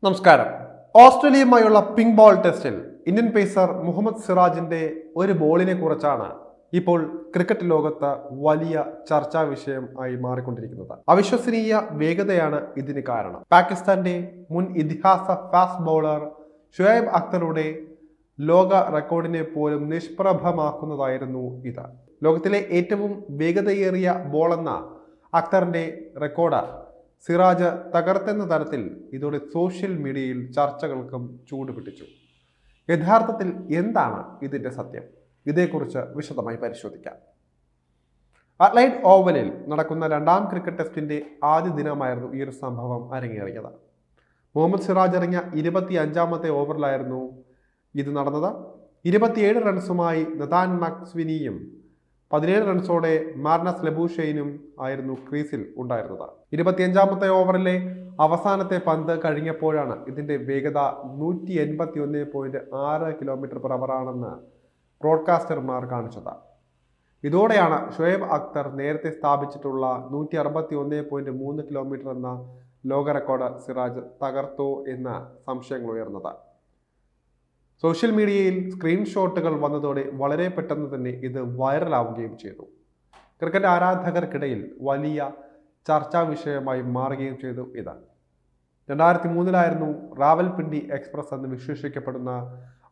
നമസ്കാരം. ഓസ്ട്രേലിയയുമായുള്ള pink ball ടെസ്റ്റിൽ Indian pacer Muhammad സിറാജിന്റെ ഒരു ബോളിനെ കുറിച്ചാണ് ഇപ്പോൾ ക്രിക്കറ്റ് ലോകത്ത് വലിയ ചർച്ചാ വിഷയം ആയി മാറിക്കൊണ്ടിരിക്കുന്നത്. അവിശ്വസനീയ വേഗതയാണ് ഇതിന് കാരണം. പാകിസ്ഥാന്റെ മുൻ ഇതിഹാസ ഫാസ്റ്റ് ബൗളർ ഷുഐബ് അക്തറുടെ ലോക റെക്കോർഡിനെ പോലും നിഷ്പ്രഭമാക്കുന്നതായിരുന്നു ഇത്. ലോകത്തിലെ ഏറ്റവും വേഗതയേറിയ ബോളെന്ന അക്തറിന്റെ റെക്കോർഡ് സിറാജ് തകർത്തെന്ന തരത്തിൽ ഇതോടെ സോഷ്യൽ മീഡിയയിൽ ചർച്ചകൾക്കും ചൂടുപിടിച്ചു. യഥാർത്ഥത്തിൽ എന്താണ് ഇതിന്റെ സത്യം? ഇതേക്കുറിച്ച് വിശദമായി പരിശോധിക്കാം. അഡ്ലൈഡ് ഓവലിൽ നടക്കുന്ന രണ്ടാം ക്രിക്കറ്റ് ടെസ്റ്റിന്റെ ആദ്യ ദിനമായിരുന്നു ഈ ഒരു സംഭവം അരങ്ങേറിയത്. മുഹമ്മദ് സിറാജ് ഇറങ്ങിയ 25ാമത്തെ ഓവറിലായിരുന്നു ഇത് നടന്നത്. 27 റൺസുമായി നഥാൻ മക്സ്വിനിയും 17 റൺസോടെ മാർനസ് ലബൂഷെയിനും ആയിരുന്നു ക്രീസിൽ ഉണ്ടായിരുന്നത്. 25ാമത്തെ ഓവറിലെ അവസാനത്തെ പന്ത് കഴിഞ്ഞപ്പോഴാണ് ഇതിന്റെ വേഗത 181.6 km/h ആണെന്ന് ബ്രോഡ്കാസ്റ്റർമാർ കാണിച്ചത്. ഇതോടെയാണ് ഷുഐബ് അക്തർ നേരത്തെ സ്ഥാപിച്ചിട്ടുള്ള 161.3 km എന്ന ലോക റെക്കോർഡ് സിറാജ് തകർത്തോ എന്ന സംശയങ്ങൾ ഉയർന്നത്. സോഷ്യൽ മീഡിയയിൽ സ്ക്രീൻഷോട്ടുകൾ വന്നതോടെ വളരെ പെട്ടെന്ന് തന്നെ ഇത് വൈറലാവുകയും ചെയ്തു. ക്രിക്കറ്റ് ആരാധകർക്കിടയിൽ വലിയ ചർച്ചാ വിഷയമായി മാറുകയും ചെയ്തു. ഇത് 2003 റാവൽപിണ്ടി എക്സ്പ്രസ് എന്ന് വിശേഷിക്കപ്പെടുന്ന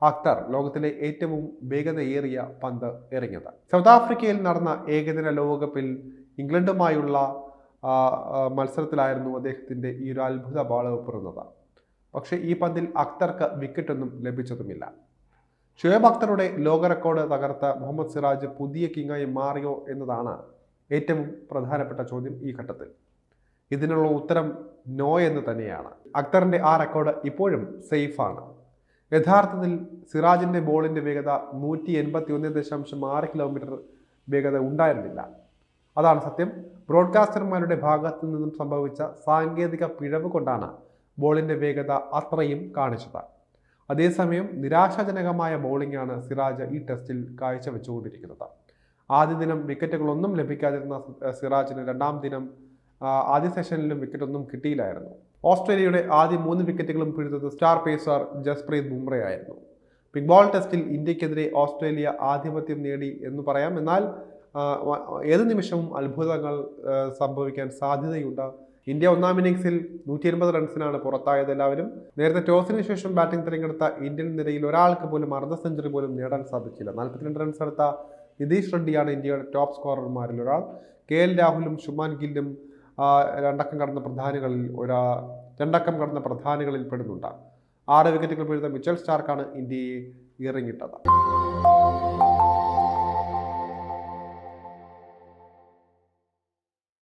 അക്തർ ലോകത്തിലെ ഏറ്റവും വേഗതയേറിയ പന്ത് എറിഞ്ഞത്. സൗത്ത് ആഫ്രിക്കയിൽ നടന്ന ഏകദിന ലോകകപ്പിൽ ഇംഗ്ലണ്ടുമായുള്ള മത്സരത്തിലായിരുന്നു അദ്ദേഹത്തിന്റെ ഈ ഒരു അത്ഭുത ബോൾ പിറന്നത്. പക്ഷേ ഈ പന്തിൽ അക്തർക്ക് വിക്കറ്റൊന്നും ലഭിച്ചതുമില്ല. ഷുഐബ് അക്തറുടെ ലോക റെക്കോർഡ് തകർത്ത മുഹമ്മദ് സിറാജ് പുതിയ കിങ്ങായി മാറിയോ എന്നതാണ് ഏറ്റവും പ്രധാനപ്പെട്ട ചോദ്യം ഈ ഘട്ടത്തിൽ. ഇതിനുള്ള ഉത്തരം നോ എന്ന് തന്നെയാണ്. അക്തറിന്റെ ആ റെക്കോർഡ് ഇപ്പോഴും സേഫാണ്. യഥാർത്ഥത്തിൽ സിറാജിന്റെ ബോളിന്റെ വേഗത 181.6 km വേഗത ഉണ്ടായിരുന്നില്ല. അതാണ് സത്യം. ബ്രോഡ്കാസ്റ്റർമാരുടെ ഭാഗത്തു നിന്നും സംഭവിച്ച സാങ്കേതിക പിഴവ് കൊണ്ടാണ് ബോളിന്റെ വേഗത അത്രയും കാണിച്ചത്. അതേസമയം നിരാശാജനകമായ ബോളിംഗാണ് സിറാജ് ഈ ടെസ്റ്റിൽ കാഴ്ചവെച്ചുകൊണ്ടിരിക്കുന്നത്. ആദ്യ ദിനം വിക്കറ്റുകളൊന്നും ലഭിക്കാതിരുന്ന സിറാജിന് രണ്ടാം ദിനം ആദ്യ സെഷനിലും വിക്കറ്റൊന്നും കിട്ടിയില്ലായിരുന്നു. ഓസ്ട്രേലിയയുടെ ആദ്യ 3 വിക്കറ്റുകളും പിഴുതത് സ്റ്റാർ പേസർ ജസ്പ്രീത് ബുംറയായിരുന്നു. പിങ്ക് ബോൾ ടെസ്റ്റിൽ ഇന്ത്യക്കെതിരെ ഓസ്ട്രേലിയ ആധിപത്യം നേടി എന്ന് പറയാം. എന്നാൽ ഏത് നിമിഷവും അത്ഭുതങ്ങൾ സംഭവിക്കാൻ സാധ്യതയുണ്ട്. ഇന്ത്യ ഒന്നാം ഇന്നിംഗ്സിൽ 180 റൺസിനാണ് പുറത്തായത്. എല്ലാവരും നേരത്തെ ടോസിന് ശേഷം ബാറ്റിംഗ് തിരഞ്ഞെടുത്ത ഇന്ത്യൻ നിരയിൽ ഒരാൾക്ക് പോലും അർദ്ധ സെഞ്ചുറി പോലും നേടാൻ സാധിച്ചില്ല. 42 റൺസ് എടുത്ത നിതീഷ് റെഡ്ഡിയാണ് ഇന്ത്യയുടെ ടോപ്പ് സ്കോറർമാരിൽ ഒരാൾ. KL രാഹുലും ശുഭ്മാൻ ഗില്ലും രണ്ടക്കം കടന്ന പ്രധാനികളിൽ പെടുന്നുണ്ട്. 6 വിക്കറ്റുകൾ പിഴുത മിച്ചൽ സ്റ്റാർക്കാണ് ഇന്ത്യയെ ഇറങ്ങിയിട്ടത്.